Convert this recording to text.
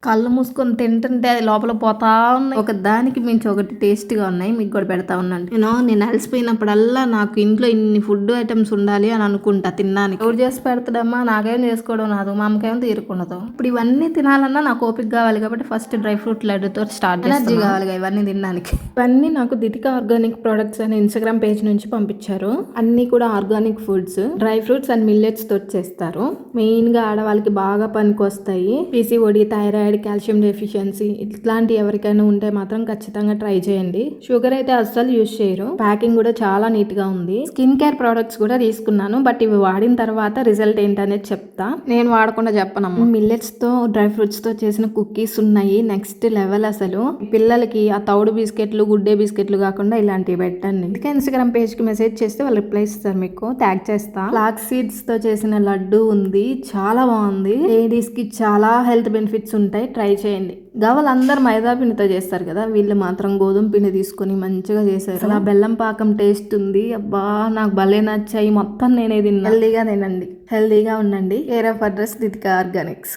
కళ్ళు మూసుకొని తింటుంటే అది లోపల పోతా ఉన్నాయి. ఒక దానికి మించి ఒకటి టేస్ట్‌గా ఉన్నాయి. మీకు కూడా పెడతా ఉన్నాను. నేను అలసిపోయినప్పుడల్లా నాకు ఇంట్లో ఇన్ని ఫుడ్ ఐటెమ్స్ ఉండాలి అని అనుకుంటా తినడానికి. ఎవరు చేసి పెడతాడమ్మా, నాకేం చేసుకోవడం రాదు, మా అమ్మకేమో తీరుకుండదు. ఇప్పుడు ఇవన్నీ తినాలన్నా నాకు ఓపిక కావాలి కాబట్టి ఫస్ట్ డ్రై ఫ్రూట్ లడ్డుతో స్టార్ట్ చేస్తాను. ఎనర్జీ కావాలి ఇవన్నీ తినడానికి. ఇవన్నీ నాకు దితిక ఆర్గానిక్ ప్రొడక్ట్స్ అనే ఇన్స్టాగ్రామ్ పేజ్ నుంచి పంపించారు. అన్ని కూడా organic foods, dry fruits and millets తోటి చేస్తారు. మెయిన్ గా ఆడవాళ్ళకి బాగా పనికి వస్తాయి. పీసీఓడి, థైరాయిడ్, కాల్షియం డెఫిషియన్సీ ఇట్లాంటి ఎవరికైనా ఉంటే మాత్రం ఖచ్చితంగా ట్రై చేయండి. షుగర్ అయితే అస్సలు యూజ్ చేయరు. ప్యాకింగ్ కూడా చాలా నీట్ గా ఉంది. స్కిన్ కేర్ ప్రొడక్ట్స్ కూడా తీసుకున్నాను, బట్ ఇవి వాడిన తర్వాత రిజల్ట్ ఏంటనేది చెప్తా. నేను వాడకుండా చెప్పనమ్మా. మిల్లెట్స్ తో డ్రై ఫ్రూట్స్ తో చేసిన కుకీస్ ఉన్నాయి, నెక్స్ట్ లెవెల్ అసలు. పిల్లలకి ఆ తౌడు బిస్కెట్లు, గుడ్డే బిస్కెట్లు కాకుండా ఇలాంటివి పెట్టండి. ఇంకా ఇన్స్టాగ్రామ్ పేజ్ కి మెసేజ్ చేస్తే వాళ్ళు రిప్లై ఇస్తారు, మీకు ట్యాగ్ చేస్తా. ఫ్లాక్స్ సీడ్స్ తో చేసిన లడ్డు ఉంది, చాలా బాగుంది. లేడీస్ కి చాలా హెల్త్ బెనిఫిట్స్ ఉంటాయి, ట్రై చేయండి. గవ్వలు అందరు మైదా పిండితో చేస్తారు కదా, వీళ్ళు మాత్రం గోధుమ పిండి తీసుకొని మంచిగా చేశారు. అలా బెల్లం పాకం టేస్ట్ ఉంది, అబ్బా నాకు భలే నచ్చాయి. మొత్తం నేనే తిన్నా. హెల్దీగా తినండి, హెల్దీగా ఉండండి. Care of address Dithika Organics.